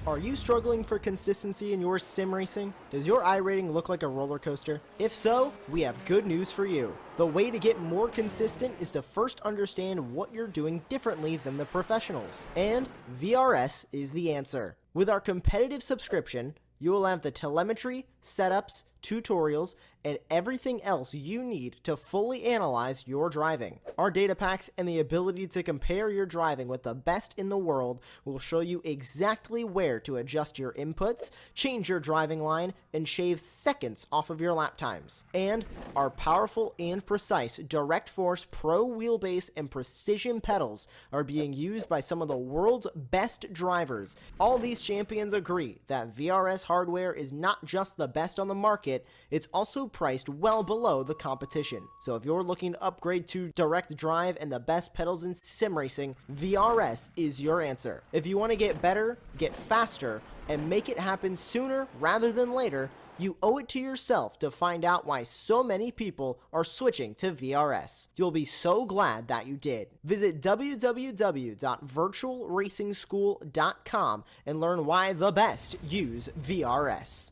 Are you struggling for consistency in your sim racing? Does your iRating look like a roller coaster? If so, we have good news for you. The way to get more consistent is to first understand what you're doing differently than the professionals. And VRS is the answer. With our competitive subscription, you will have the telemetry, setups, tutorials, and everything else you need to fully analyze your driving. Our data packs and the ability to compare your driving with the best in the world will show you exactly where to adjust your inputs, change your driving line, and shave seconds off of your lap times. And our powerful and precise Direct Force Pro wheelbase and precision pedals are being used by some of the world's best drivers. All these champions agree that VRS hardware is not just the best on the market, it's also priced well below the competition. So if you're looking to upgrade to direct drive and the best pedals in sim racing, VRS is your answer. If you want to get better, get faster, and make it happen sooner rather than later, you owe it to yourself to find out why so many people are switching to VRS. You'll be so glad that you did. Visit www.virtualracingschool.com and learn why the best use VRS.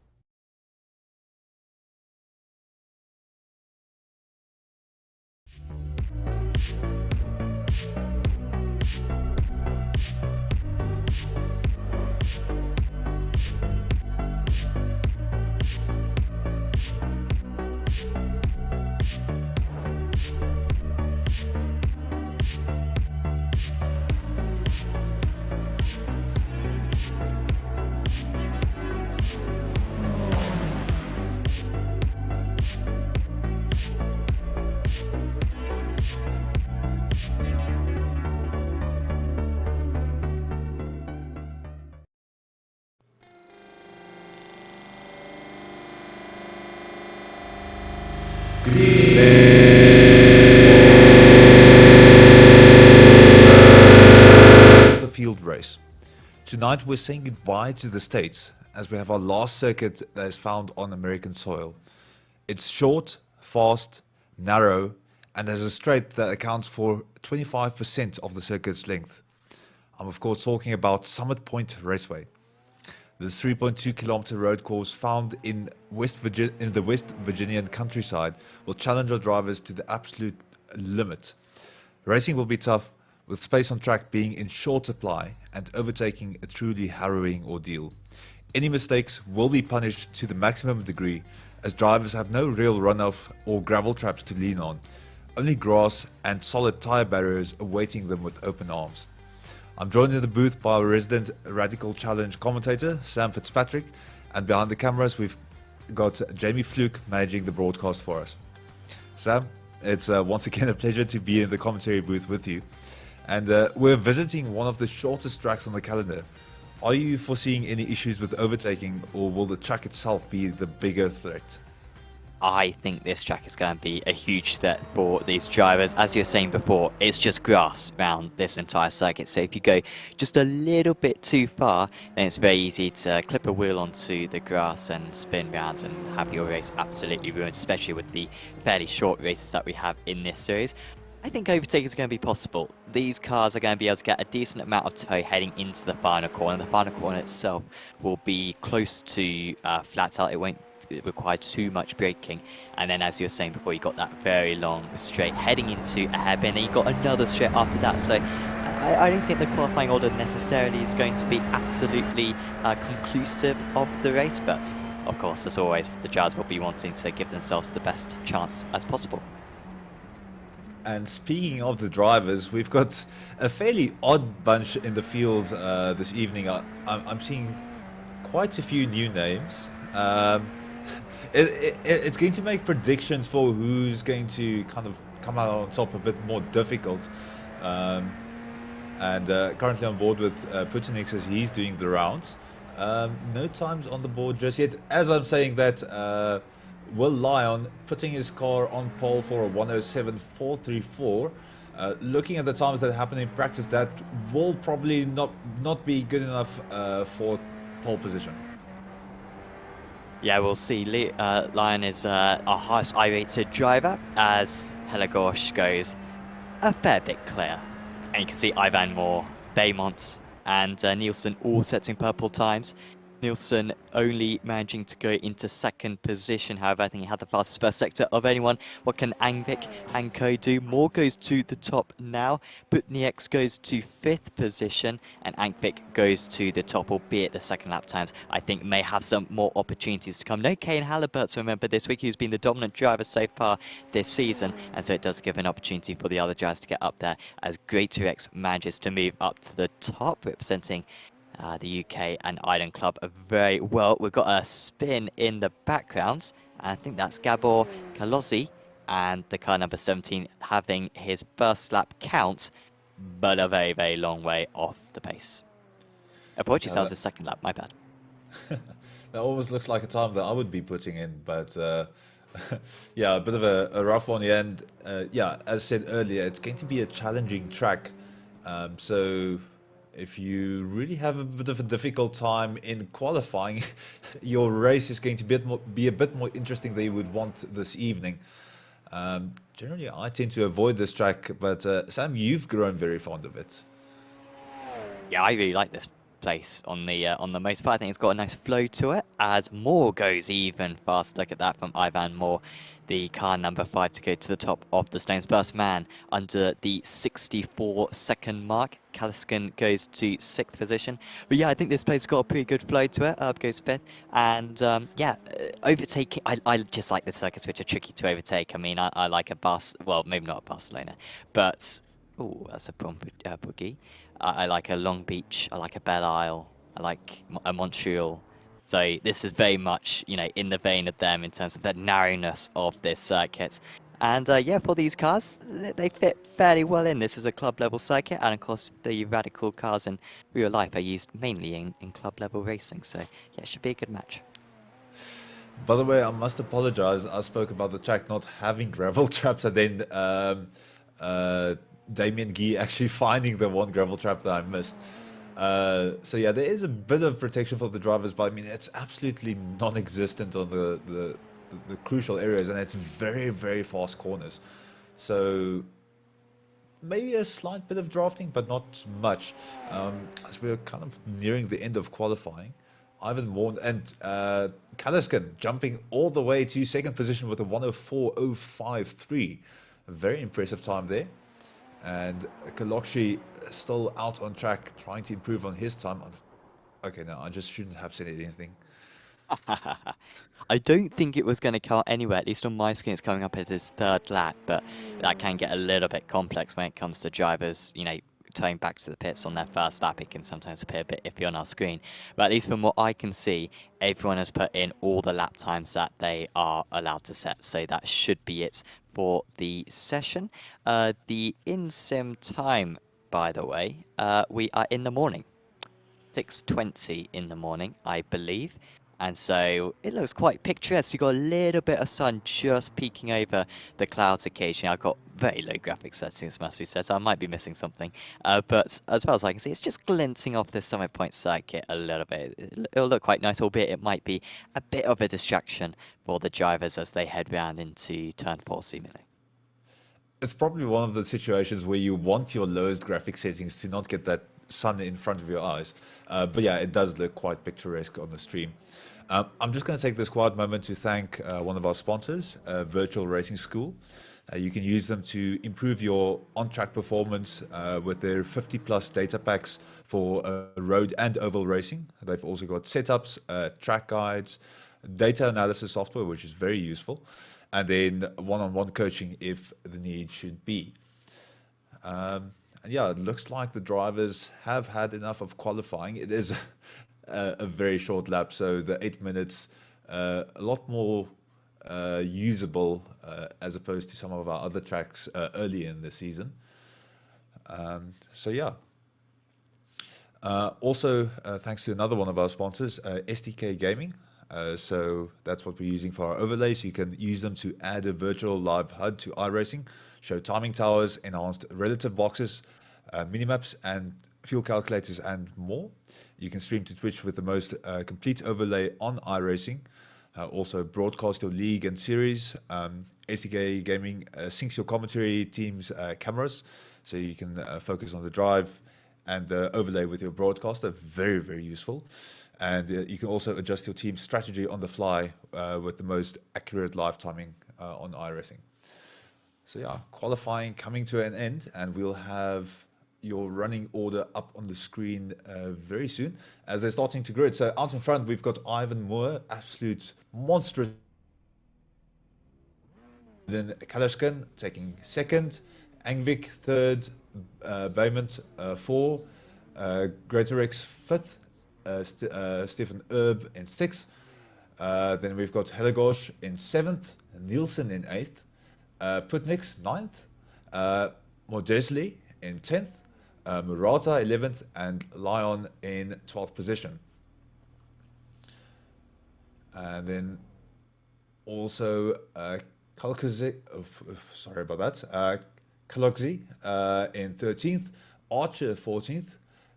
The field race. Tonight we're saying goodbye to the States as we have our last circuit that is found on American soil. It's short, fast, narrow, and has a straight that accounts for 25% of the circuit's length. I'm of course talking about Summit Point Raceway. This 3.2-kilometer road course found in the West Virginian countryside will challenge our drivers to the absolute limit. Racing will be tough, with space on track being in short supply and overtaking a truly harrowing ordeal. Any mistakes will be punished to the maximum degree, as drivers have no real runoff or gravel traps to lean on, only grass and solid tire barriers awaiting them with open arms. I'm joined in the booth by our resident Radical Challenge commentator, Sam Fitzpatrick, and behind the cameras we've got Jamie Fluke managing the broadcast for us. Sam, it's once again a pleasure to be in the commentary booth with you. And we're visiting one of the shortest tracks on the calendar. Are you foreseeing any issues with overtaking, or will the track itself be the bigger threat? I think this track is going to be a huge threat for these drivers. As you were saying before, it's just grass around this entire circuit. So if you go just a little bit too far, then it's very easy to clip a wheel onto the grass and spin round and have your race absolutely ruined, especially with the fairly short races that we have in this series. I think overtaking is going to be possible. These cars are going to be able to get a decent amount of tow heading into the final corner. The final corner itself will be close to flat out. It won't require too much braking. And then, as you were saying before, you got that very long straight heading into a hairpin. Then you got another straight after that. So I don't think the qualifying order necessarily is going to be absolutely conclusive of the race. But of course, as always, the drivers will be wanting to give themselves the best chance as possible. And speaking of the drivers, we've got a fairly odd bunch in the field this evening. I'm seeing quite a few new names. It's going to make predictions for who's going to kind of come out on top a bit more difficult. Currently on board with Putinix as he's doing the rounds. No times on the board just yet. As I'm saying that, Will Lyon putting his car on pole for a 107.434. Looking at the times that happen in practice, that will probably not be good enough for pole position. Yeah, we'll see. Lyon is our highest I-rated driver, as Helagosh goes a fair bit clear. And you can see Ivan Moore, Baymont, and Nielsen all setting purple times. Nielsen only managing to go into second position. However, I think he had the fastest first sector of anyone. What can Angvik and Co do? Moore goes to the top now. Putnieks goes to 5th position, and Angvik goes to the top, albeit the second lap times, I think, may have some more opportunities to come. No Kane Halliburton, remember, this week, who's been the dominant driver so far this season, and so it does give an opportunity for the other drivers to get up there as Great 2X manages to move up to the top, representing the UK and Ireland club very well. We've got a spin in the background, and I think that's Gabor Kalossi, and the car number 17 having his first lap count, but a very, very long way off the pace. Apologies, that was his second lap, my bad. That almost looks like a time that I would be putting in, but yeah, a bit of a rough one. And yeah, as I said earlier, it's going to be a challenging track. So if you really have a bit of a difficult time in qualifying, your race is going to be a bit more interesting than you would want this evening. Generally, I tend to avoid this track, but Sam, you've grown very fond of it. Yeah, I really like this place on the most part. I think it's got a nice flow to it as Moore goes even fast. Look at that from Ivan Moore, the car number 5, to go to the top of the stones. First man under the 64-second mark. Kaliskin goes to 6th position. But yeah, I think this place got a pretty good flow to it. Up goes 5th. And yeah, overtaking, I just like the circuits which are tricky to overtake. I mean, I like well, maybe not a Barcelona, but, oh, that's a boogie. I like a Long Beach, I like a Belle Isle, I like a Montreal. So this is very much, you know, in the vein of them in terms of the narrowness of this circuit. And yeah, for these cars, they fit fairly well in. This is a club level circuit, and of course the radical cars in real life are used mainly in club level racing. So yeah, it should be a good match. By the way, I must apologize. I spoke about the track not having gravel traps, and then Damien Guy actually finding the one gravel trap that I missed. So yeah, there is a bit of protection for the drivers, but I mean, it's absolutely non-existent on the crucial areas, and it's very, very fast corners. So maybe a slight bit of drafting, but not much. As we're kind of nearing the end of qualifying, Ivan Moore and Kaliskin jumping all the way to 2nd position with a 1:04.053. A very impressive time there. And Kalokshi still out on track, trying to improve on his time. Okay, no, I just shouldn't have said anything. I don't think it was going to count anywhere. At least on my screen, it's coming up as his 3rd lap, but that can get a little bit complex when it comes to drivers, you know, turning back to the pits on their first lap. It can sometimes appear a bit iffy on our screen. But at least from what I can see, everyone has put in all the lap times that they are allowed to set. So that should be it for the session. The in-sim time, by the way, we are in the morning. 6:20 in the morning, I believe. And so it looks quite picturesque. You've got a little bit of sun just peeking over the clouds occasionally. I've got very low graphic settings, must be said, so I might be missing something. But as far as I can see, it's just glinting off the Summit Point circuit a little bit. It'll look quite nice, albeit it might be a bit of a distraction for the drivers as they head round into turn 4, seemingly. It's probably one of the situations where you want your lowest graphic settings to not get that sun in front of your eyes. But yeah, it does look quite picturesque on the stream. I'm just going to take this quiet moment to thank one of our sponsors, Virtual Racing School. You can use them to improve your on-track performance with their 50+ data packs for road and oval racing. They've also got setups, track guides, data analysis software, which is very useful, and then one-on-one coaching if the need should be. And yeah, it looks like the drivers have had enough of qualifying. It is a very short lap, so the 8 minutes a lot more usable as opposed to some of our other tracks early in the season. So yeah. Also, thanks to another one of our sponsors, SDK Gaming. So that's what we're using for our overlays. You can use them to add a virtual live HUD to iRacing, show timing towers, enhanced relative boxes, minimaps, and fuel calculators, and more. You can stream to Twitch with the most complete overlay on iRacing. Also broadcast your league and series. SDK Gaming syncs your commentary team's cameras, so you can focus on the drive and the overlay with your broadcaster, very, very useful. And you can also adjust your team's strategy on the fly with the most accurate live timing on iRacing. So yeah, qualifying coming to an end, and we'll have your running order up on the screen very soon as they're starting to grid. So out in front, we've got Ivan Moore, absolute monstrous. Then Kalashkin taking second, Angvik third, Baymont four, Greatorex fifth, Stefan Erb in sixth. Then we've got Helagosh in seventh, Nielsen in eighth, Putniks ninth, Modesley in 10th, Murata 11th, and Lyon in 12th position. And then also Kalokzi, sorry about that, Kalokzi in 13th, Archer 14th,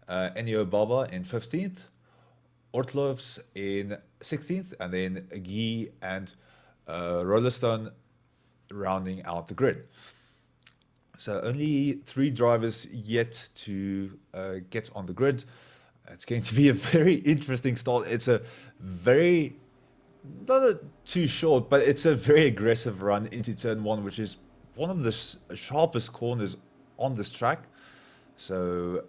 Enio Baba in 15th, Ortlovs in 16th, and then Guy and Rollerstone rounding out the grid. So only 3 drivers yet to get on the grid. It's going to be a very interesting start. It's a very, not too short, but it's a very aggressive run into turn 1, which is one of the sharpest corners on this track. So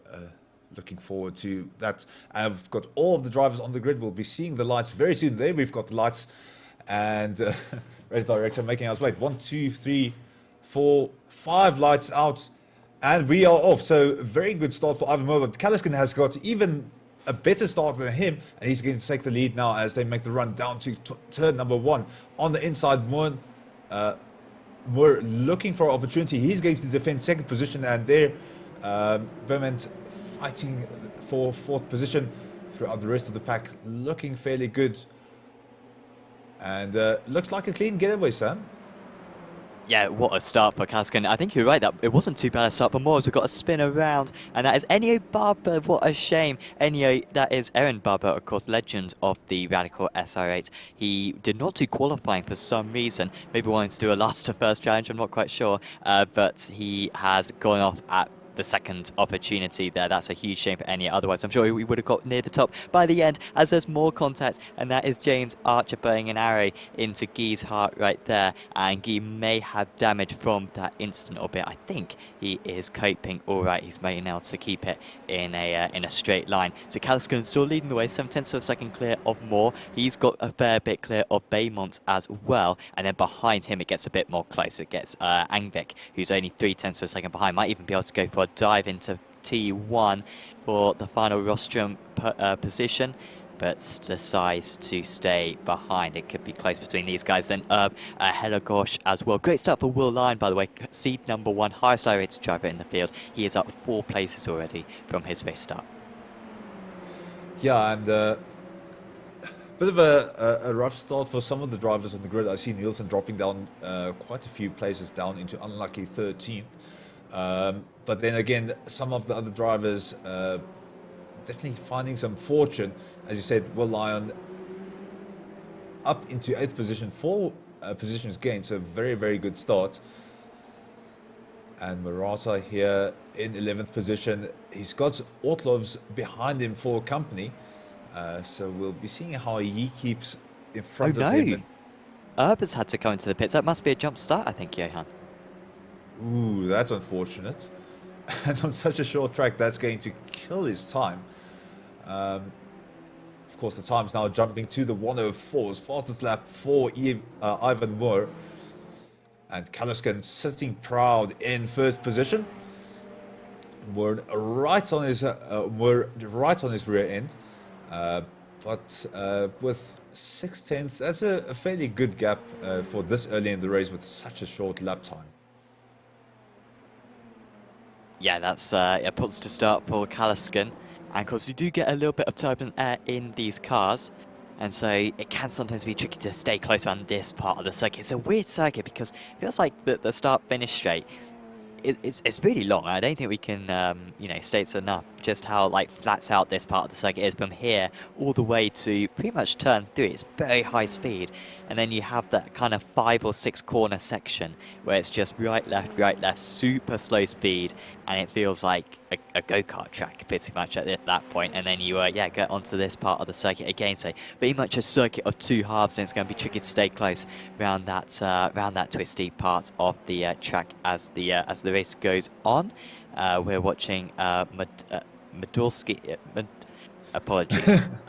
looking forward to that. I've got all of the drivers on the grid. We'll be seeing the lights very soon. There we've got the lights, and race director making us wait. 1, 2, 3, 4, 5 lights out, and we are off. So very good start for Ivan Moore, but Kalashkin has got even a better start than him, and he's going to take the lead now as they make the run down to turn number 1. On the inside, Moore looking for an opportunity. He's going to defend second position, and there Vermont fighting for 4th position throughout the rest of the pack, looking fairly good. And looks like a clean getaway, Sam. Yeah, what a start for Kalashkin. I think you're right, that it wasn't too bad a start for Moores. We've got a spin around, and that is Enio Barber. What a shame. Enio, that is Aaron Barber, of course, legend of the Radical SR8. He did not do qualifying for some reason. Maybe wanting to do a last to first challenge, I'm not quite sure. But he has gone off at the second opportunity there. That's a huge shame for Enya. Otherwise, I'm sure we would have got near the top by the end, as there's more contact, and that is James Archer burning an arrow into Guy's heart right there, and Guy may have damage from that instant, albeit I think he is coping all right. He's been able to keep it in a straight line. So Kalashkin still leading the way, 7/10 of a second clear of Moore. He's got a fair bit clear of Baymont as well, and then behind him it gets a bit more close. It gets Angvik, who's only 3/10 of a second behind, might even be able to go for a dive into T1 for the final rostrum position, but decides to stay behind. It could be close between these guys. Then Helagosh as well. Great start for Will Lyon, by the way. Seed number 1, highest rated driver in the field. He is up 4 places already from his first start. Yeah, and bit of a rough start for some of the drivers on the grid. I see Nielsen dropping down quite a few places down into unlucky 13th. But then again, some of the other drivers definitely finding some fortune. As you said, Will Lyon up into 8th position, 4 positions gained, so very, very good start. And Murata here in 11th position. He's got Ortlovs behind him for company, so we'll be seeing how he keeps in front of him. Herb has had to come into the pits. That must be a jump start, I think, Johan. Ooh, that's unfortunate. And on such a short track, that's going to kill his time. Of course, the time's now jumping to the 1:04s. Fastest lap for Ivan Moore. And Kalashkin sitting proud in 1st position. Moore right on his rear end. But with 6/10, that's a fairly good gap for this early in the race with such a short lap time. Yeah, that's a puts to start for Kalashkin. And of course, you do get a little bit of turbulent air in these cars. And so it can sometimes be tricky to stay close around this part of the circuit. It's a weird circuit because it feels like the start-finish straight it's really long. I don't think we can, state enough just how like flat out this part of the circuit is from here all the way to pretty much turn 3. It's very high speed, and then you have that kind of 5 or 6 corner section where it's just right, left, super slow speed, and it feels like a go-kart track pretty much at that point. And then you get onto this part of the circuit again. So very much a circuit of 2 halves, and it's going to be tricky to stay close around that twisty part of the track as the race goes on. We're watching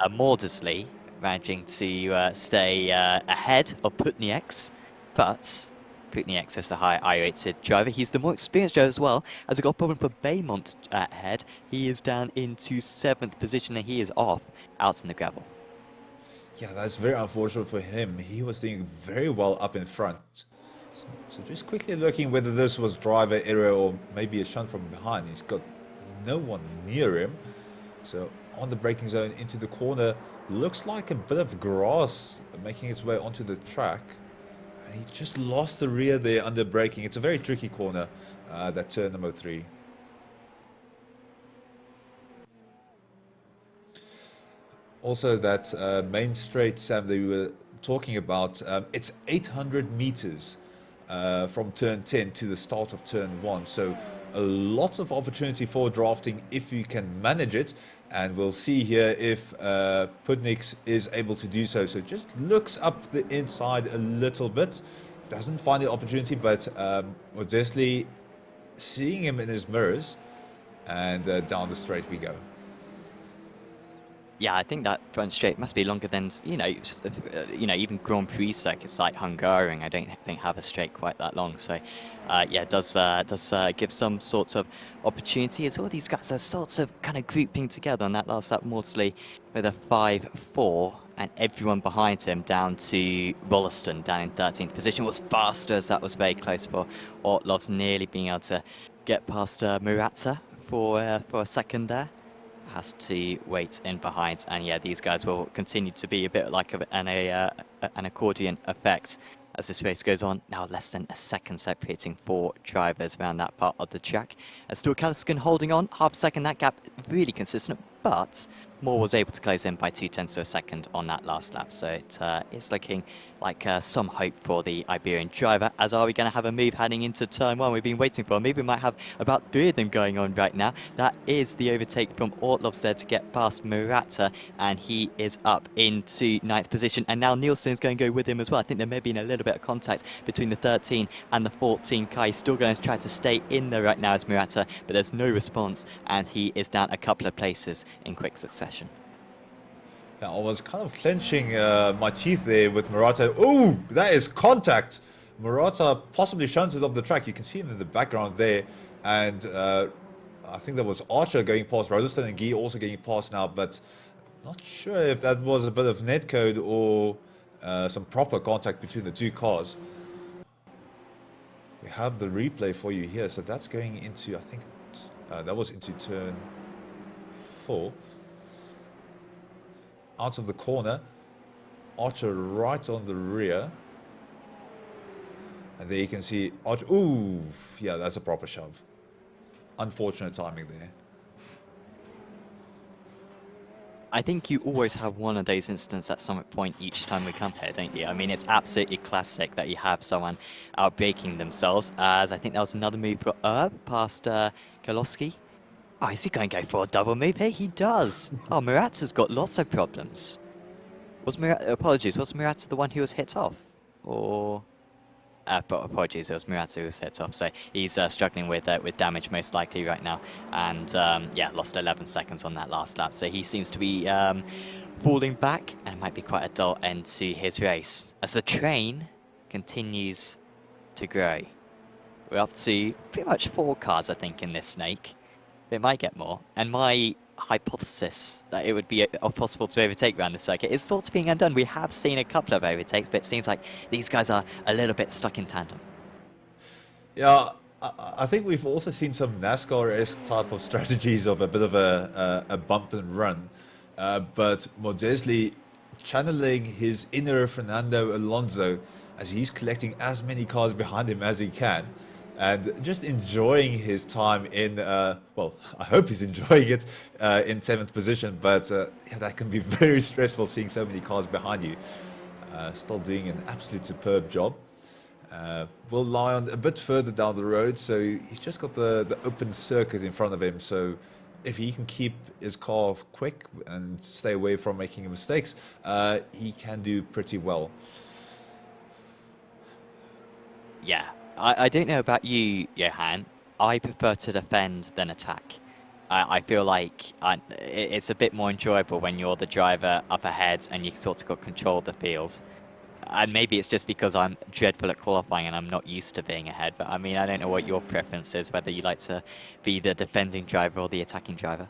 Maudsley managing to stay ahead of Putnieks, but Putnieks is the higher I-rated driver. He's the more experienced driver as well. As we got a problem for Baymont ahead, he is down into 7th position and he is off out in the gravel. Yeah, that's very unfortunate for him. He was doing very well up in front. So just quickly looking whether this was driver error or maybe a shunt from behind. He's got no one near him. So on the braking zone into the corner, looks like a bit of grass making its way onto the track. And he just lost the rear there under braking. It's a very tricky corner, that turn number 3. Also that main straight, Sam, that we were talking about, it's 800 meters from turn 10 to the start of turn 1. So a lot of opportunity for drafting if you can manage it. And we'll see here if Putniks is able to do so. So just looks up the inside a little bit. Doesn't find the opportunity, but Modestly seeing him in his mirrors. And down the straight we go. Yeah, I think that front straight must be longer than, even Grand Prix circuits like Hungaroring. I don't think have a straight quite that long. So, it does give some sorts of opportunity as all these guys are sorts of kind of grouping together on that last lap. Maudsley with a 5-4, and everyone behind him down to Rolliston down in 13th position was faster, as that was very close for Ortlovs nearly being able to get past Murata for a second there. Has to wait in behind, and yeah, these guys will continue to be a bit like an accordion effect as this race goes on. Now less than a second separating 4 drivers around that part of the track. Still Kaliskin holding on, half a second, that gap really consistent, but Moore was able to close in by 0.2 of a second on that last lap, so it is looking like some hope for the Iberian driver. As are we going to have a move heading into turn 1 we've been waiting for? Maybe we might have about 3 of them going on right now. That is the overtake from Ortlovs there to get past Murata, and he is up into 9th position, and now Nielsen's going to go with him as well. I think there may have been a little bit of contact between the 13 and the 14 car. He's still going to try to stay in there right now as Murata, but there's no response, and he is down a couple of places in quick succession. Yeah, I was kind of clenching my teeth there with Murata. Oh, that is contact. Murata possibly shunted off the track. You can see him in the background there. And I think that was Archer going past Rolliston and Guy also getting past now. But not sure if that was a bit of netcode or some proper contact between the 2 cars. We have the replay for you here. So that's going into, I think, that was into turn 4. Out of the corner, Archer right on the rear, and there you can see Archer. Ooh, yeah, that's a proper shove. Unfortunate timing there. I think you always have one of those incidents at some point each time we come here, don't you? I mean, it's absolutely classic that you have someone outbraking themselves, as I think that was another move for Erb past Kaloski. Oh, is he going to go for a double move here? He does. Oh, Murata's got lots of problems. Was Murata the one who was hit off? Or... apologies, it was Murata who was hit off. So he's struggling with damage most likely right now. And yeah, lost 11 seconds on that last lap. So he seems to be falling back, and it might be quite a dull end to his race as the train continues to grow. We're up to pretty much 4 cars, I think, in this snake. They might get more, and my hypothesis that it would be possible to overtake around the circuit is sort of being undone. We have seen a couple of overtakes, but it seems like these guys are a little bit stuck in tandem. Yeah, I think we've also seen some NASCAR-esque type of strategies of a bit of a bump and run, but Modestly channeling his inner Fernando Alonso as he's collecting as many cars behind him as he can. and just enjoying his time in, well, I hope he's enjoying it in 7th position, but yeah, that can be very stressful seeing so many cars behind you. Still doing an absolute superb job. Will lie on a bit further down the road, so he's just got the open circuit in front of him, so if he can keep his car quick and stay away from making mistakes, he can do pretty well. Yeah, I don't know about you, Johan. I prefer to defend than attack. I feel like it's a bit more enjoyable when you're the driver up ahead and you sort of got control of the field. And maybe it's just because I'm dreadful at qualifying and I'm not used to being ahead. But I mean, I don't know what your preference is, whether you like to be the defending driver or the attacking driver.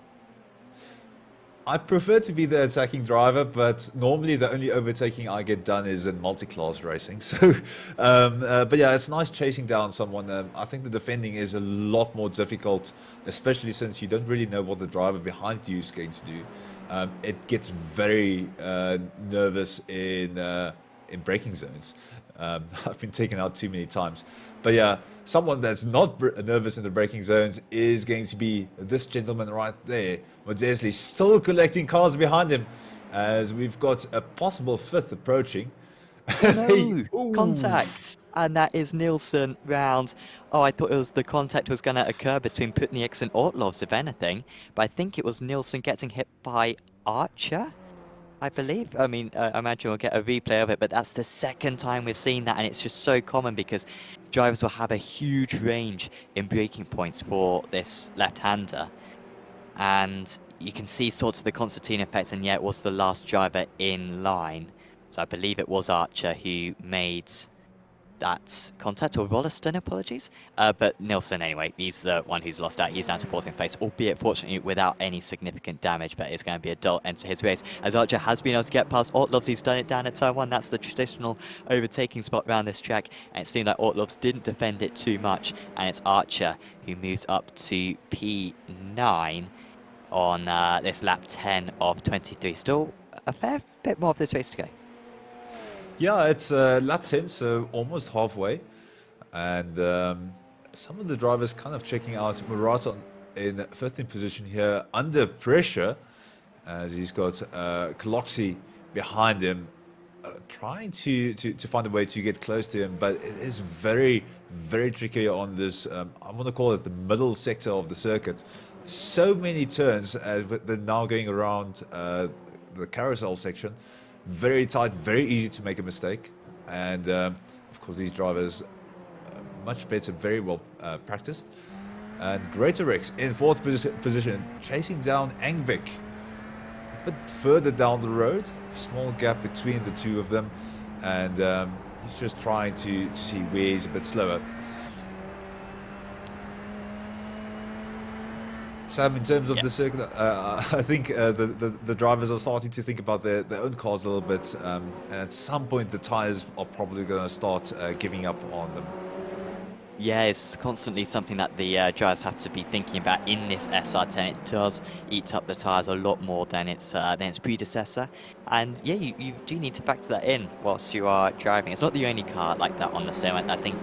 I prefer to be the attacking driver, but normally the only overtaking I get done is in multi-class racing. So, but yeah, it's nice chasing down someone. I think the defending is a lot more difficult, especially since you don't really know what the driver behind you is going to do. It gets very nervous in braking zones. I've been taken out too many times. But yeah, someone that's not nervous in the braking zones is going to be this gentleman right there. Modesli still collecting cars behind him as we've got a possible 5th approaching. No, contact. And that is Nielsen round. Oh, I thought it was the contact was going to occur between Putnieks and Ortlovs, if anything. But I think it was Nielsen getting hit by Archer, I believe. I mean, I imagine we'll get a replay of it, but that's the 2nd time we've seen that, and it's just so common because drivers will have a huge range in braking points for this left-hander. And you can see sort of the Constantine effect, and yet it was the last driver in line. So I believe it was Archer who made that contact, or Rolliston, apologies. But Nielsen, anyway, he's the one who's lost out. He's down to 14th place, albeit fortunately without any significant damage, but it's going to be a dull end to his race. As Archer has been able to get past Ortlovs, he's done it down at turn 1. That's the traditional overtaking spot around this track. And it seemed like Ortlovs didn't defend it too much. And it's Archer who moves up to P9 on this lap 10 of 23. Still a fair bit more of this race to go. Yeah, it's lap 10, so almost halfway. And some of the drivers kind of checking out. Murata in 15th position here, under pressure, as he's got Kaloxi behind him, trying to find a way to get close to him. But it is very, very tricky on this, I want to call it the middle sector of the circuit. So many turns as they're now going around the carousel section. Very tight, very easy to make a mistake. And of course these drivers much better, very well practiced. And Greater Rex in 4th position, chasing down Angvik. A bit further down the road, small gap between the two of them. And he's just trying to see where he's a bit slower. Sam, in terms of the circuit, I think the drivers are starting to think about their own cars a little bit. And at some point, the tyres are probably going to start giving up on them. Yeah, it's constantly something that the drivers have to be thinking about in this SR10. It does eat up the tyres a lot more than its predecessor. And yeah, you do need to factor that in whilst you are driving. It's not the only car like that on the sim. I think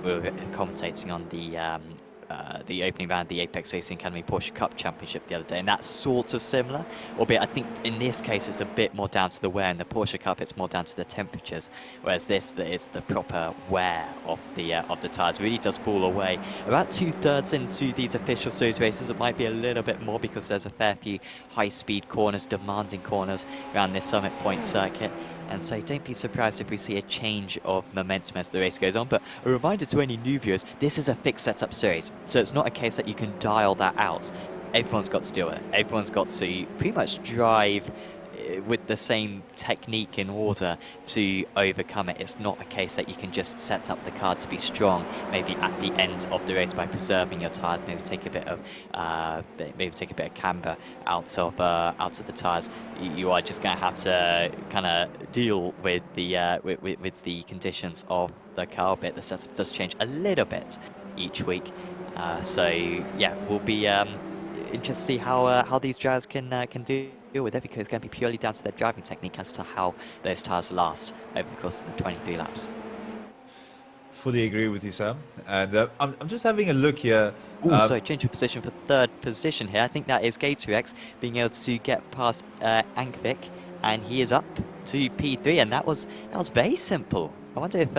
we were commentating on the opening round of the Apex Racing Academy Porsche Cup Championship the other day, and that's sort of similar, albeit I think in this case it's a bit more down to the wear. In the Porsche Cup it's more down to the temperatures, whereas this is the proper wear of the tyres. Really does fall away. About 2/3 into these official series races, it might be a little bit more because there's a fair few high-speed corners, demanding corners around this Summit Point circuit. And so don't be surprised if we see a change of momentum as the race goes on. But a reminder to any new viewers, this is a fixed setup series. So it's not a case that you can dial that out. Everyone's got to do it. Everyone's got to pretty much drive with the same technique in order to overcome it. It's not a case that you can just set up the car to be strong maybe at the end of the race by preserving your tyres, maybe take a bit of camber out of the tyres. You are just going to have to kind of deal with the conditions of the car a bit. The setup does change a little bit each week, so yeah, we'll be interested to see how these drivers can deal with it, because it's going to be purely down to their driving technique as to how those tyres last over the course of the 23 laps. fully agree with you, Sam. And I'm just having a look here. Also, change of position for third position here. I think that is Gatorx being able to get past Ankvik, and he is up to P3, and that was very simple. I wonder if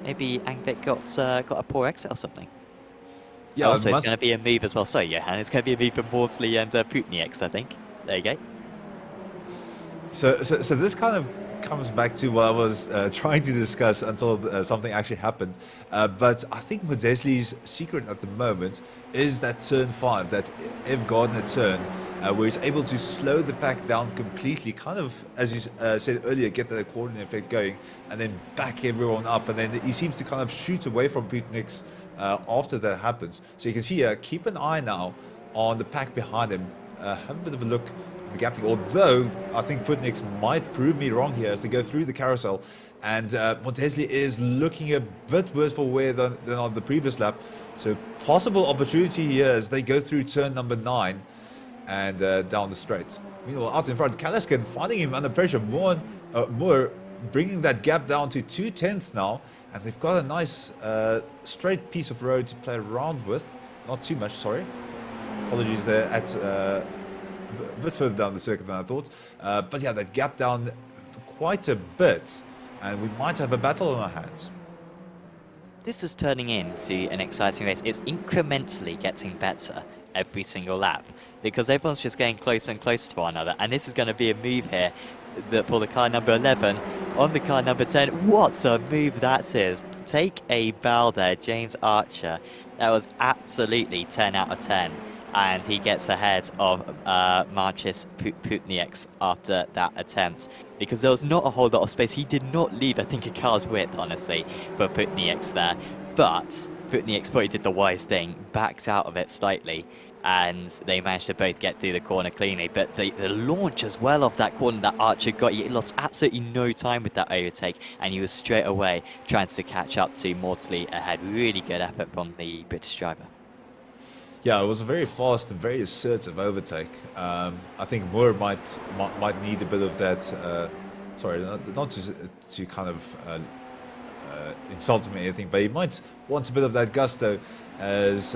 maybe Ankvik got a poor exit or something. Yeah, also, it's going to be a move as well. Sorry, Johan, it's going to be a move for Maudsley and Putnieks, I think. There you go. So this kind of comes back to what I was trying to discuss until something actually happened. But I think Modesley's secret at the moment is that turn 5, that F Gardner turn, where he's able to slow the pack down completely, kind of, as you said earlier, get the coordinate effect going, and then back everyone up. And then he seems to kind of shoot away from Putniks after that happens. So you can see keep an eye now on the pack behind him. Have a bit of a look at the gapping, although I think Putniks might prove me wrong here as they go through the carousel. And Montesley is looking a bit worse for wear than on the previous lap. So possible opportunity here as they go through turn number 9 and down the straight. Meanwhile, out in front, Kalaskin finding him under pressure. Moore bringing that gap down to 2/10 now. And they've got a nice straight piece of road to play around with. Not too much, sorry. Apologies there at a bit further down the circuit than I thought. But yeah, that gap down quite a bit. And we might have a battle on our hands. This is turning into an exciting race. It's incrementally getting better every single lap because everyone's just getting closer and closer to one another. And this is going to be a move here for the car number 11 on the car number 10. What a move that is. Take a bow there, James Archer. That was absolutely 10 out of 10. And he gets ahead of Marchis Putnieks after that attempt. Because there was not a whole lot of space. He did not leave, I think, a car's width, honestly, for Putnieks there. But Putnieks probably did the wise thing, backed out of it slightly, and they managed to both get through the corner cleanly. But the launch as well of that corner that Archer got, he lost absolutely no time with that overtake, and he was straight away trying to catch up to Maudsley ahead. Really good effort from the British driver. Yeah, it was a very fast and very assertive overtake. I think Moore might need a bit of that. Sorry, not to kind of insult him or anything, but he might want a bit of that gusto. As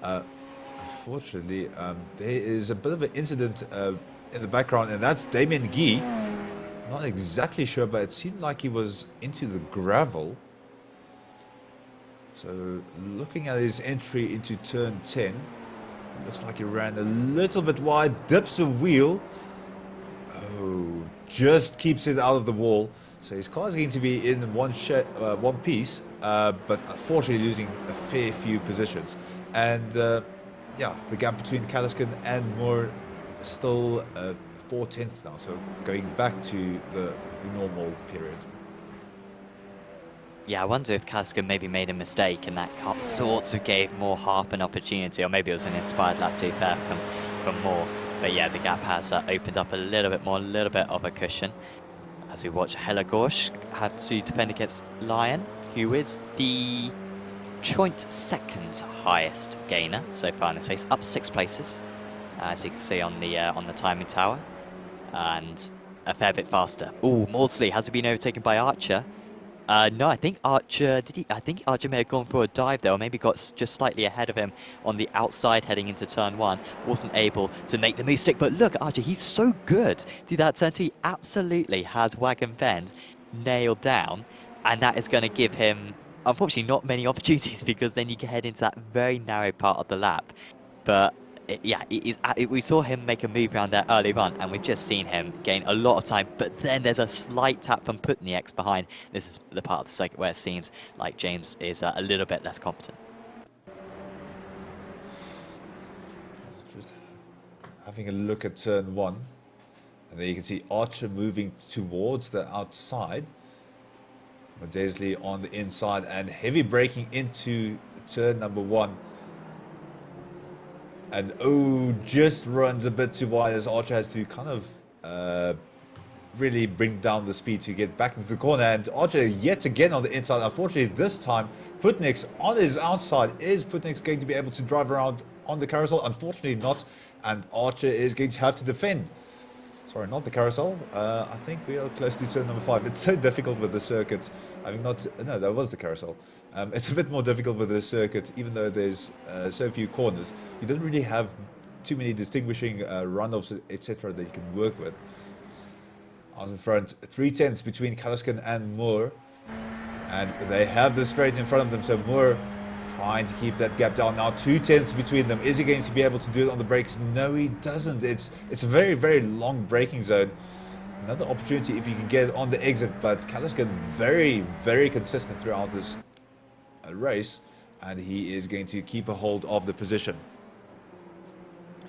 unfortunately, there is a bit of an incident in the background, and that's Damien Guy. Not exactly sure, but it seemed like he was into the gravel. So looking at his entry into turn 10, looks like he ran a little bit wide, dips a wheel. Oh, just keeps it out of the wall. So his car is going to be in one piece, but unfortunately losing a fair few positions. And yeah, the gap between Kalaskin and Moore is still 4/10 now, so going back to the normal period. Yeah, I wonder if Kalaskin maybe made a mistake and that sort of gave Moore half an opportunity, or maybe it was an inspired lap too fair from Moore. But yeah, the gap has opened up a little bit more, a little bit of a cushion. As we watch Hella Gorsh had to defend against Lion, who is the joint second highest gainer so far in this race, up 6 places, as you can see on the timing tower, and a fair bit faster. Oh, Maudsley has been overtaken by Archer. No, I think Archer I think Archer may have gone for a dive there, or maybe got just slightly ahead of him on the outside heading into turn 1. Wasn't able to make the move stick, but look, Archer, he's so good through that turn 2. He absolutely has Wagon Bend nailed down, and that is going to give him, unfortunately, not many opportunities because then you can head into that very narrow part of the lap. But yeah, we saw him make a move around there early on, and we've just seen him gain a lot of time. But then there's a slight tap from Putnieks behind. This is the part of the circuit where it seems like James is a little bit less competent. Just having a look at turn 1, and there you can see Archer moving towards the outside. Modesley on the inside, and heavy braking into turn number 1. And oh, just runs a bit too wide as Archer has to kind of really bring down the speed to get back into the corner. And Archer yet again on the inside. Unfortunately, this time Putniks on his outside. Is Putniks going to be able to drive around on the carousel? Unfortunately not. And Archer is going to have to defend. So Sorry, not the carousel. I think we are close to turn number 5. It's so difficult with the circuit. No, that was the carousel. It's a bit more difficult with the circuit, even though there's so few corners. You don't really have too many distinguishing runoffs, etc. that you can work with. On the front, 3/10 between Kalaskan and Moore. And they have the straight in front of them, so Moore trying to keep that gap down. Now 2/10 between them. Is he going to be able to do it on the brakes? No, he doesn't. It's a very, very long braking zone. Another opportunity if you can get on the exit, but Kalaskan very, very consistent throughout this race, and he is going to keep a hold of the position.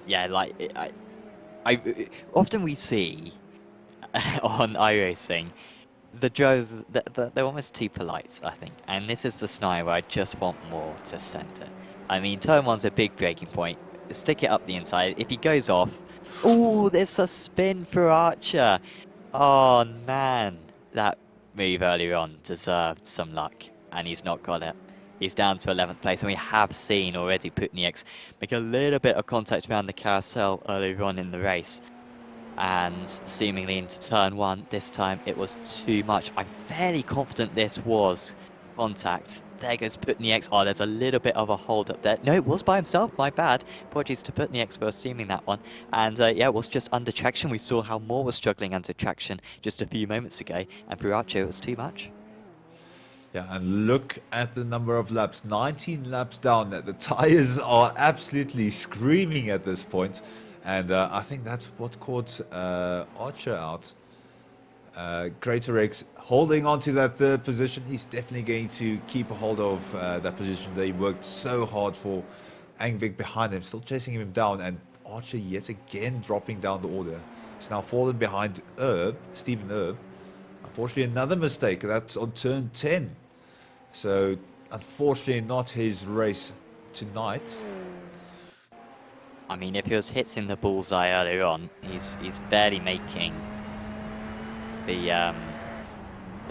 Yeah, like I often we see on iRacing, the drivers, they're almost too polite, I think. And this is the scenario where I just want more to center. I mean, turn 1's a big breaking point. Stick it up the inside. If he goes off, oh, there's a spin for Archer. Oh, man. That move earlier on deserved some luck, and he's not got it. He's down to 11th place, and we have seen already Putnieks make a little bit of contact around the carousel earlier on in the race. And seemingly into turn 1, this time it was too much. I'm fairly confident this was contact. There goes Putnieks. Oh, there's a little bit of a hold up there. No, it was by himself, my bad. Apologies to Putnieks for assuming that one. And yeah, it was just under traction. We saw how Moore was struggling under traction just a few moments ago. And for Archer, it was too much. Yeah, and look at the number of laps. 19 laps down. The tires are absolutely screaming at this point. And I think that's what caught Archer out. Greatorex holding on to that third position. He's definitely going to keep a hold of that position that he worked so hard for. Angvik behind him, still chasing him down. And Archer yet again dropping down the order. He's now fallen behind Stephen Erb. Unfortunately, another mistake. That's on turn 10. So, unfortunately, not his race tonight. I mean, if he was hitting the bullseye earlier on, he's barely making the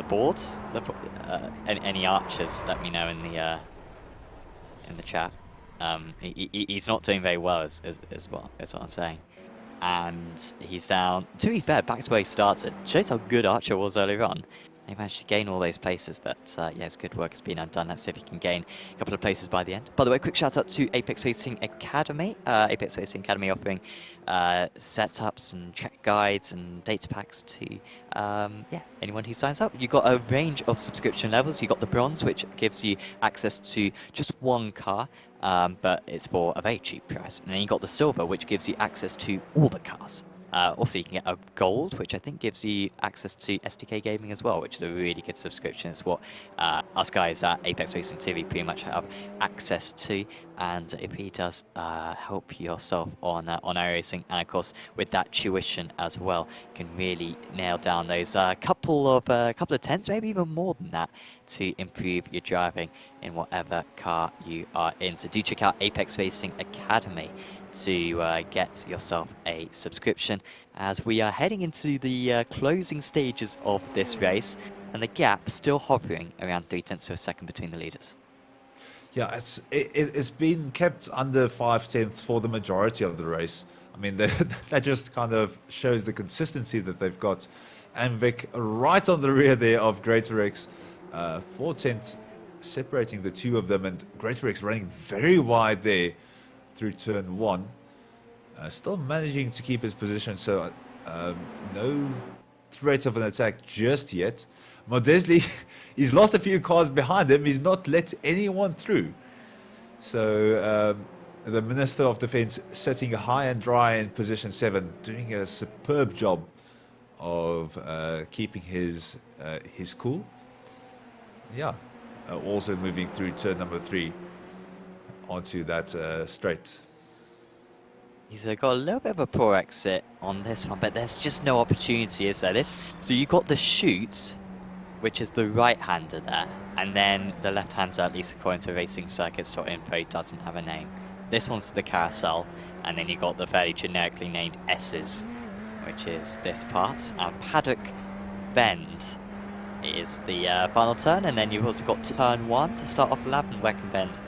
boards. Any archers, let me know in the chat. He's not doing very well, is what I'm saying. And he's down. To be fair, back to where he started. Shows how good Archer was earlier on. They managed to gain all those places, but yeah, his good work has been undone. Let's see if he can gain a couple of places by the end. By the way, quick shout out to Apex Racing Academy. Apex Racing Academy offering setups and check guides and data packs to yeah, anyone who signs up. You've got a range of subscription levels. You've got the bronze, which gives you access to just one car, but it's for a very cheap price. And then you've got the silver, which gives you access to all the cars. Also, you can get a gold, which I think gives you access to SDK Gaming as well, which is a really good subscription. It's what us guys at Apex Racing TV pretty much have access to. And it really does help yourself on iRacing. And of course, with that tuition as well, you can really nail down those couple of tenths, maybe even more than that, to improve your driving in whatever car you are in. So do check out Apex Racing Academy to get yourself a subscription, as we are heading into the closing stages of this race, and the gap still hovering around 0.3 of a second between the leaders. Yeah, it's been kept under 0.5 for the majority of the race. I mean, that just kind of shows the consistency that they've got. And Vic right on the rear there of Greatorex, 0.4 separating the two of them, and Greatorex running very wide there through turn 1, still managing to keep his position, so no threat of an attack just yet. Modesley, he's lost a few cars behind him, he's not let anyone through. So the Minister of Defense sitting high and dry in position 7, doing a superb job of keeping his cool. Yeah, also moving through turn number 3. Onto that straight. He's got a little bit of a poor exit on this one, but there's just no opportunity, is there? So you got the shoot, which is the right-hander there, and then the left-hander, at least according to racingcircuits.info, doesn't have a name. This one's the carousel, and then you got the fairly generically named S's, which is this part. And Paddock Bend is the final turn, and then you've also got turn 1 to start off the lap, and Wecken Bend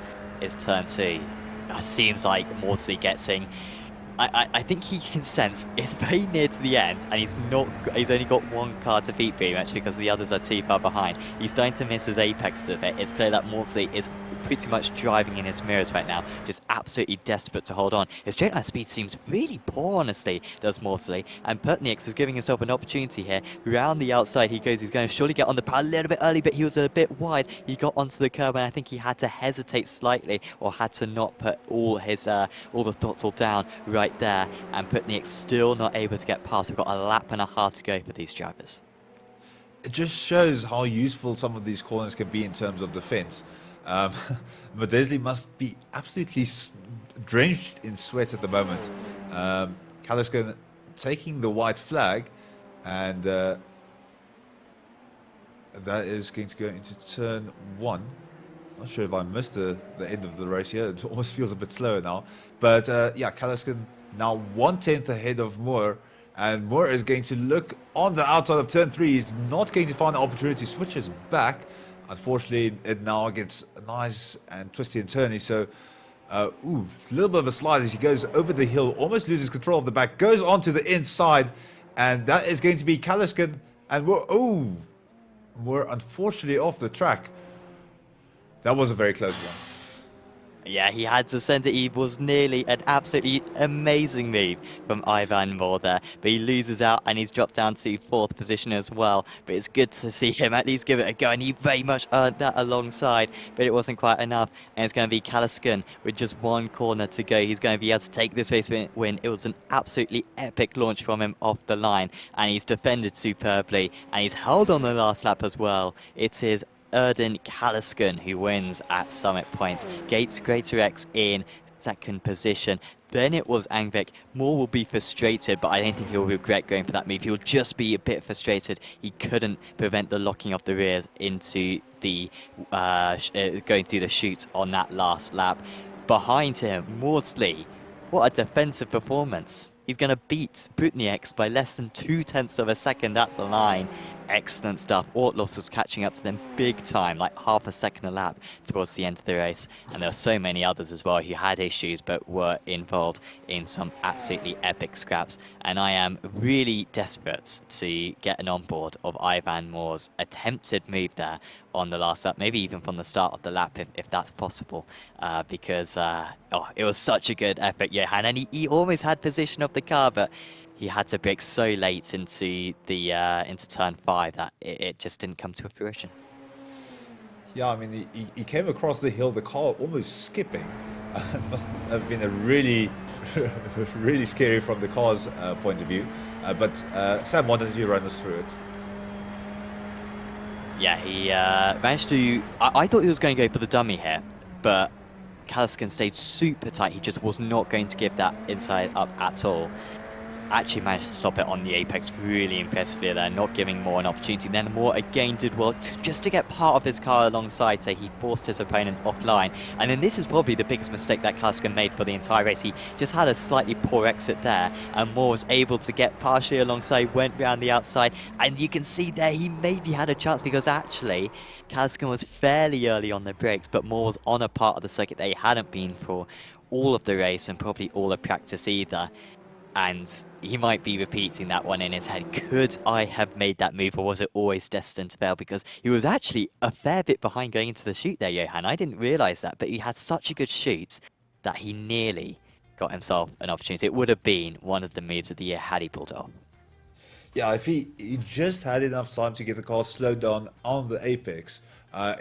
is turn 2. It seems like Maudsley getting I think he can sense it's very near to the end, and he's only got one car to beat pretty much because the others are too far behind. He's starting to miss his apex of it. It's clear that Maudsley is pretty much driving in his mirrors right now, just absolutely desperate to hold on. His straight line speed seems really poor, honestly, does Maudsley, and Putniks is giving himself an opportunity here. Round the outside he goes. He's going to surely get on the pad a little bit early, but he was a bit wide. He got onto the curb, and I think he had to hesitate slightly, or had to not put all the thoughts all down right there, and Putnik still not able to get past. We've got a lap and a half to go for these drivers. It just shows how useful some of these corners can be in terms of defense. Madesley must be absolutely drenched in sweat at the moment. Kaluskin taking the white flag, and that is going to go into turn 1. Not sure if I missed the end of the race here. It almost feels a bit slower now. But yeah, Kaluskin now 1/10 ahead of Moore. And Moore is going to look on the outside of turn 3. He's not going to find an opportunity. Switches back. Unfortunately, it now gets nice and twisty and turny. So, a little bit of a slide as he goes over the hill. Almost loses control of the back. Goes onto the inside. And that is going to be Kaluskin. And Moore unfortunately off the track. That was a very close one. Yeah, he had to send it. He was nearly an absolutely amazing move from Ivan Moore there. But he loses out, and he's dropped down to 4th position as well. But it's good to see him at least give it a go, and he very much earned that alongside. But it wasn't quite enough, and it's going to be Kaluskin with just one corner to go. He's going to be able to take this race win. It was an absolutely epic launch from him off the line, and he's defended superbly, and he's held on the last lap as well. It is Erdin Kaluskin who wins at Summit Point. Gates Greater X in 2nd position. Then it was Angvik. Moore will be frustrated, but I don't think he'll regret going for that move. He'll just be a bit frustrated. He couldn't prevent the locking of the rears into the going through the chute on that last lap. Behind him, Maudsley. What a defensive performance. He's going to beat Putnieks by less than 0.2 of a second at the line. Excellent stuff. Ortlos was catching up to them big time, like half a second a lap towards the end of the race. And there were so many others as well who had issues but were involved in some absolutely epic scraps. And I am really desperate to get an onboard of Ivan Moore's attempted move there on the last lap, maybe even from the start of the lap if that's possible, because it was such a good effort, Johan, and he almost had position of the car, but he had to brake so late into the into turn 5 that it just didn't come to fruition. Yeah, I mean, he came across the hill, the car almost skipping. It must have been a really, really scary from the car's point of view. But Sam, why don't you run us through it? Yeah, he managed to... I thought he was going to go for the dummy here, but Kaluskin stayed super tight. He just was not going to give that inside up at all. Actually managed to stop it on the apex really impressively there, not giving Moore an opportunity. Then Moore again did well just to get part of his car alongside, so he forced his opponent offline. And then this is probably the biggest mistake that Kaluskin made for the entire race. He just had a slightly poor exit there, and Moore was able to get partially alongside, went round the outside, and you can see there he maybe had a chance because actually Kaluskin was fairly early on the brakes, but Moore was on a part of the circuit that he hadn't been for all of the race and probably all of practice either. And he might be repeating that one in his head. Could I have made that move, or was it always destined to fail? Because he was actually a fair bit behind going into the chute there, Johan. I didn't realise that, but he had such a good chute that he nearly got himself an opportunity. It would have been one of the moves of the year had he pulled it off. Yeah, if he just had enough time to get the car slowed down on the apex,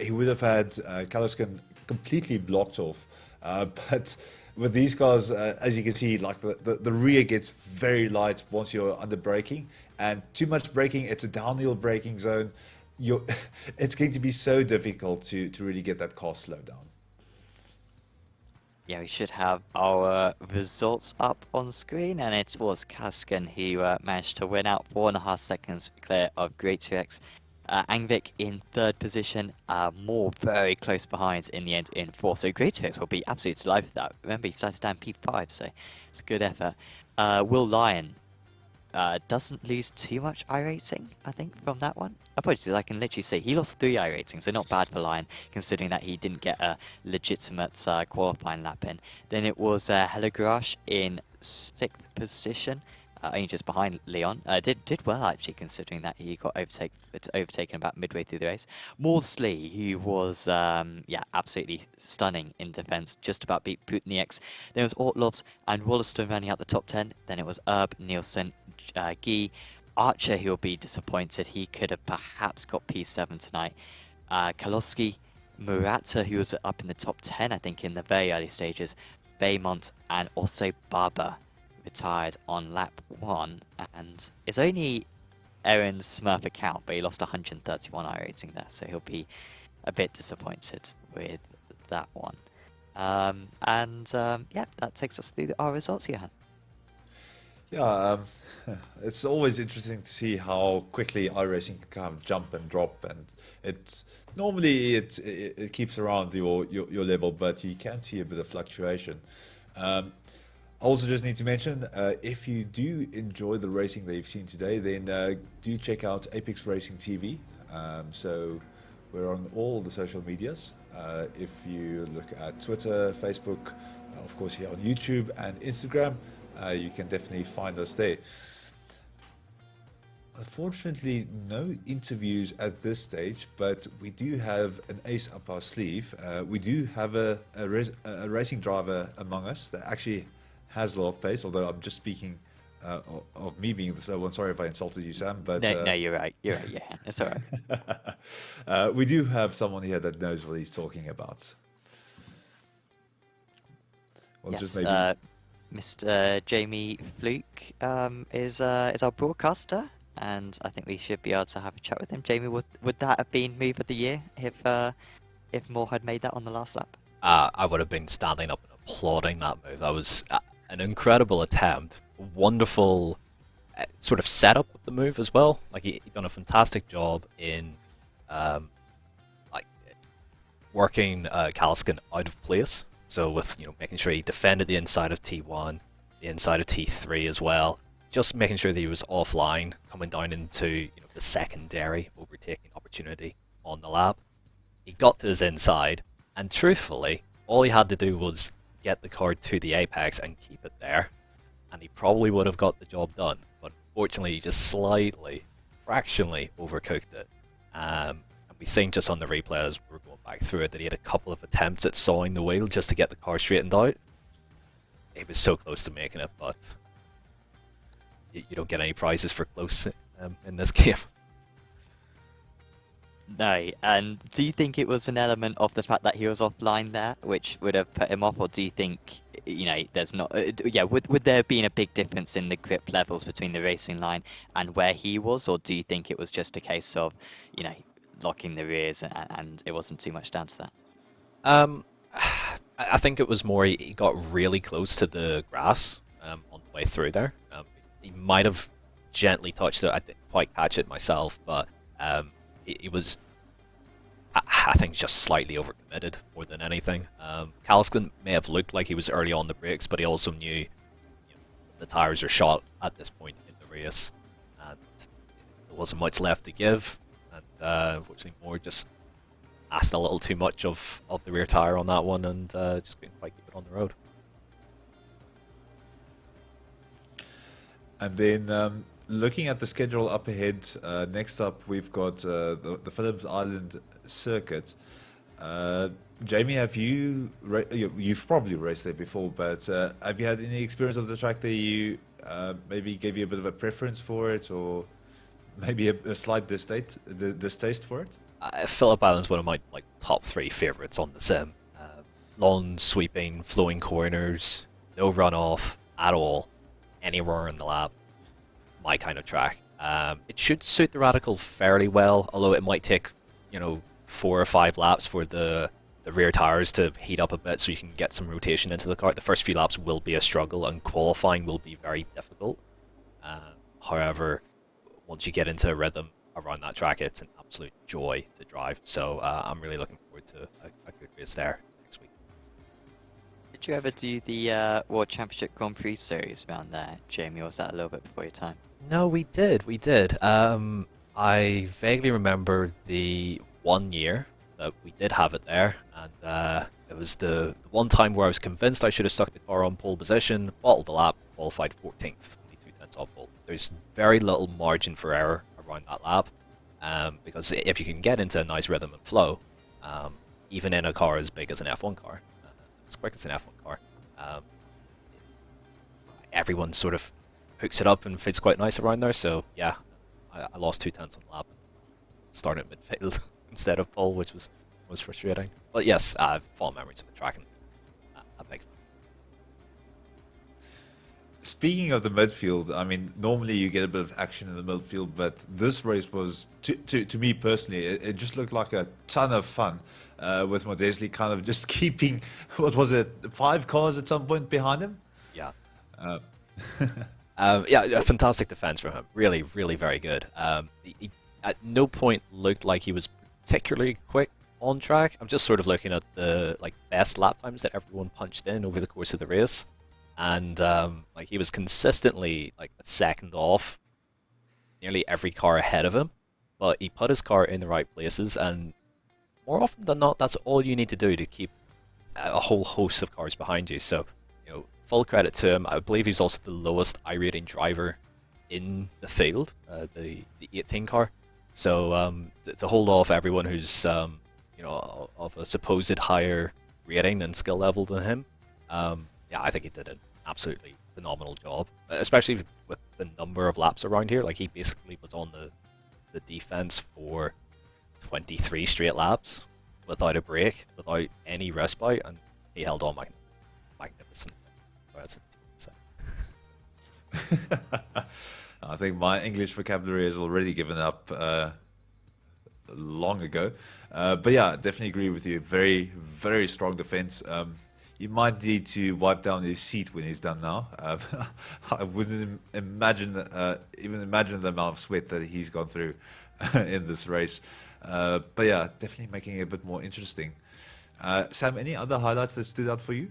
he would have had Kaluskin completely blocked off. But with these cars, as you can see, like the rear gets very light once you're under braking, and too much braking, it's a downhill braking zone. It's going to be so difficult to really get that car slowed down. Yeah, we should have our results up on screen, and it was Kaluskin who managed to win out 4.5 seconds clear of Greater X. Angvik in 3rd position, Moore very close behind in the end in 4th. So Greater X will be absolutely delighted with that. Remember, he started down P5, so it's a good effort. Will Lyon doesn't lose too much iRacing, I think, from that one. Apologies, I can literally see he lost 3 iRacing, so not bad for Lion, considering that he didn't get a legitimate qualifying lap in. Then it was Hellegrash in 6th position, only just behind Leon. Did well, actually, considering that he got overtaken about midway through the race. Morsley, who was, absolutely stunning in defense, just about beat Putnieks. Then it was Ortlovs and Wollaston running out the top 10. Then it was Erb, Nielsen, Guy, Archer, who will be disappointed. He could have perhaps got P7 tonight. Kaloski, Murata, who was up in the top 10, I think, in the very early stages. Baymont, and also Barber retired on lap 1, and it's only Aaron's Smurf account, but he lost 131 iRating there, so he'll be a bit disappointed with that one. That takes us through our results here. Yeah, it's always interesting to see how quickly iRacing can kind of jump and drop, and normally it keeps around your level, but you can see a bit of fluctuation. I also just need to mention, if you do enjoy the racing that you've seen today, then do check out Apex Racing TV. So we're on all the social medias. If you look at Twitter, Facebook, of course here on YouTube and Instagram, you can definitely find us there. Unfortunately, no interviews at this stage, but we do have an ace up our sleeve. We do have a racing driver among us that actually has a lot of pace, although I'm just speaking of me being the slow one. Sorry if I insulted you, Sam. But No, you're right. You're right, yeah. It's all right. We do have someone here that knows what he's talking about. Well, yes, Mr. Jamie Fluke is our broadcaster, and I think we should be able to have a chat with him. Jamie, would that have been move of the year if Moore had made that on the last lap? I would have been standing up and applauding that move. That was an incredible attempt. Wonderful sort of setup of the move as well. Like he done a fantastic job in working Kaliskin out of place. So with making sure he defended the inside of T1, the inside of T3 as well. Just making sure that he was offline, coming down into the secondary overtaking opportunity on the lap. He got to his inside, and truthfully, all he had to do was get the car to the apex and keep it there, and he probably would have got the job done. But unfortunately, he just slightly, fractionally overcooked it. And we seen just on the replay as we're going back through it that he had a couple of attempts at sawing the wheel just to get the car straightened out. He was so close to making it, but you don't get any prizes for close in this game. No, and do you think it was an element of the fact that he was offline there, which would have put him off, or do you think, there's not... would there have been a big difference in the grip levels between the racing line and where he was, or do you think it was just a case of, locking the rears and it wasn't too much down to that? I think it was more he got really close to the grass on the way through there. He might have gently touched it. I didn't quite catch it myself, but he was, I think, just slightly overcommitted more than anything. Kaliskin may have looked like he was early on the brakes, but he also knew the tires are shot at this point in the race, and there wasn't much left to give. And unfortunately, Moore just asked a little too much of the rear tire on that one, and just couldn't quite keep it on the road. And then looking at the schedule up ahead, next up we've got the Phillips Island circuit. Jamie, have you've probably raced there before, but have you had any experience of the track that you maybe gave you a bit of a preference for it, or maybe a slight distaste for it? Phillip Island's one of my top 3 favourites on the sim. Long, sweeping, flowing corners, no runoff at all, anywhere in the lap. My kind of track. It should suit the Radical fairly well, although it might take 4 or 5 laps for the rear tires to heat up a bit so you can get some rotation into the car. The first few laps will be a struggle, and qualifying will be very difficult. However, once you get into a rhythm around that track, it's an absolute joy to drive. So I'm really looking forward to a good race there next week. did you ever do the World Championship Grand Prix series around there, Jamie, or was that a little bit before your time? No, we did. I vaguely remember the 1 year that we did have it there, and it was the one time where I was convinced I should have stuck the car on pole position, bottled the lap, qualified 14th, only 2 tenths off pole. There's very little margin for error around that lap, because if you can get into a nice rhythm and flow, even in a car as big as an F1 car, as quick as an F1 car, everyone sort of hooks it up and fits quite nice around there. So yeah, I lost 2 tenths on the lap, started at midfield instead of pole, which was frustrating. But yes, fond memories of the track, and a big fan. Speaking of the midfield, I mean, normally you get a bit of action in the midfield, but this race was, to me personally, it just looked like a ton of fun, with Modesli kind of just keeping, what was it, 5 cars at some point behind him? Yeah. Uh, Yeah, a fantastic defense from him. Really, really very good. He at no point looked like he was particularly quick on track. I'm just sort of looking at the best lap times that everyone punched in over the course of the race, and he was consistently a second off nearly every car ahead of him. But he put his car in the right places, and more often than not, that's all you need to do to keep a whole host of cars behind you. So, full credit to him. I believe he's also the lowest iRating driver in the field, the 18 car. So to hold off everyone who's of a supposed higher rating and skill level than him, yeah, I think he did an absolutely phenomenal job, especially with the number of laps around here. He basically was on the defense for 23 straight laps without a break, without any respite, and he held on magnificently. I think my English vocabulary has already given up long ago. But yeah, definitely agree with you. Very, very strong defense. You might need to wipe down his seat when he's done now. I wouldn't imagine, even imagine the amount of sweat that he's gone through in this race. But yeah, definitely making it a bit more interesting. Sam, any other highlights that stood out for you?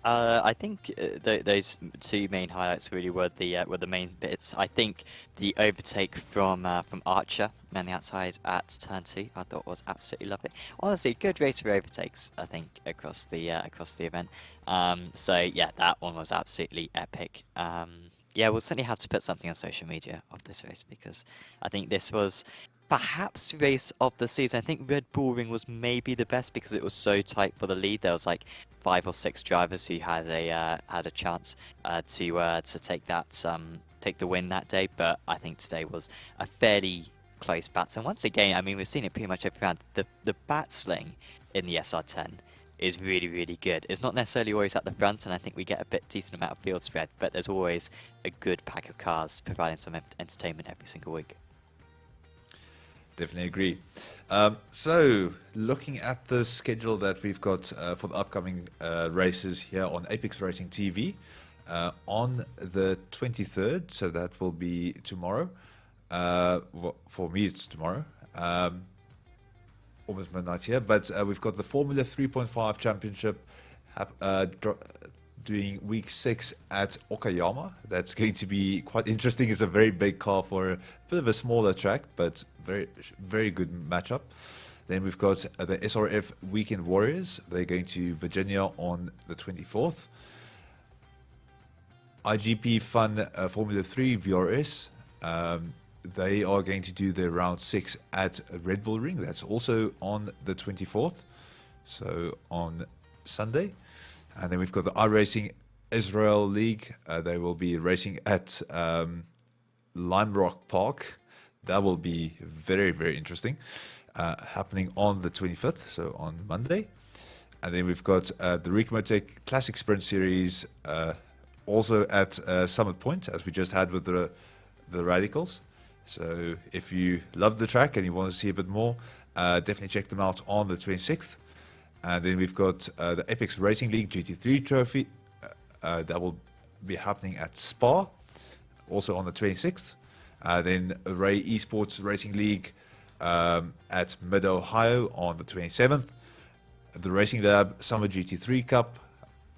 I think those 2 main highlights really were the main bits. I think the overtake from Archer on the outside at turn 2, I thought was absolutely lovely. Honestly, good race for overtakes, I think, across the event. So yeah, that one was absolutely epic. Yeah, we'll certainly have to put something on social media of this race, because I think this was perhaps race of the season. I think Red Bull Ring was maybe the best because it was so tight for the lead. There was 5 or 6 drivers who had a chance to take the win that day. But I think today was a fairly close battle. And once again, I mean, we've seen it pretty much every round. The bat sling in the SR10 is really, really good. It's not necessarily always at the front, and I think we get a decent amount of field spread, but there's always a good pack of cars providing some entertainment every single week. Definitely agree. So, looking at the schedule that we've got for the upcoming races here on Apex Racing TV, on the 23rd, so that will be tomorrow. For me, it's tomorrow. Almost midnight here, but we've got the Formula 3.5 Championship doing week 6 at Okayama. That's going to be quite interesting. It's a very big car for a bit of a smaller track, but very, very good matchup. Then we've got the SRF Weekend Warriors. They're going to Virginia on the 24th. IGP Fun Formula 3 VRS. They are going to do their round 6 at Red Bull Ring. That's also on the 24th, so on Sunday. And then we've got the iRacing Israel League. They will be racing at Lime Rock Park. That will be very, very interesting. Happening on the 25th, so on Monday. And then we've got the Ricmotec Classic Sprint Series also at Summit Point, as we just had with the Radicals. So if you love the track and you want to see a bit more, definitely check them out on the 26th. And then we've got the Apex Racing League GT3 Trophy. That will be happening at Spa, also on the 26th. Then Ray Esports Racing League at Mid-Ohio on the 27th. The Racing Lab Summer GT3 Cup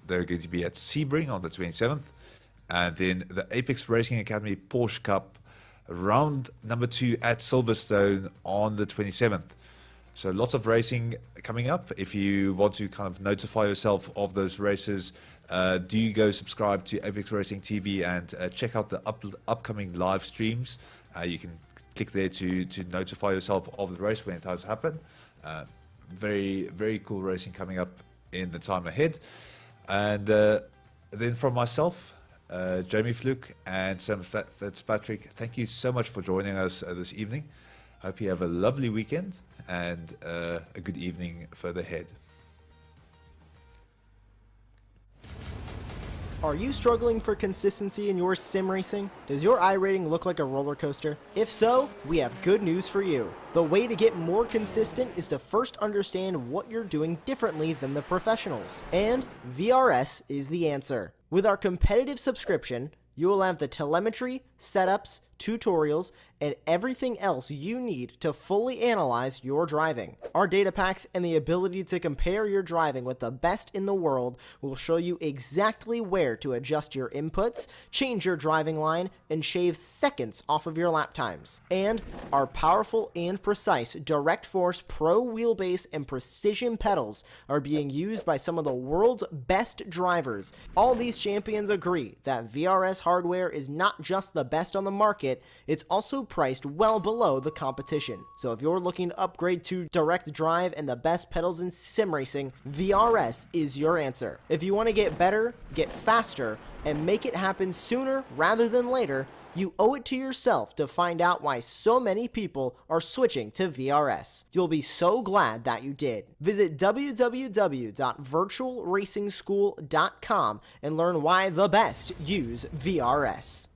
they're going to be at Sebring on the 27th. And then the Apex Racing Academy Porsche Cup round number 2 at Silverstone on the 27th. So lots of racing coming up. If you want to kind of notify yourself of those races, do go subscribe to Apex Racing TV and check out the upcoming live streams. You can click there to notify yourself of the race when it does happen. Very, very cool racing coming up in the time ahead. And then from myself, Jamie Fluke and Sam Fitzpatrick, thank you so much for joining us this evening. Hope you have a lovely weekend and a good evening further ahead. Are you struggling for consistency in your sim racing? Does your iRating look like a roller coaster? If so, we have good news for you. The way to get more consistent is to first understand what you're doing differently than the professionals. And VRS is the answer. With our competitive subscription, you will have the telemetry, setups, tutorials, and everything else you need to fully analyze your driving. Our data packs and the ability to compare your driving with the best in the world will show you exactly where to adjust your inputs, change your driving line, and shave seconds off of your lap times. And our powerful and precise Direct Force Pro wheelbase and precision pedals are being used by some of the world's best drivers. All these champions agree that VRS hardware is not just the best on the market, it's also priced well below the competition. So if you're looking to upgrade to direct drive and the best pedals in sim racing, VRS is your answer. If you want to get better, get faster, and make it happen sooner rather than later, you owe it to yourself to find out why so many people are switching to VRS. You'll be so glad that you did. Visit www.virtualracingschool.com and learn why the best use VRS.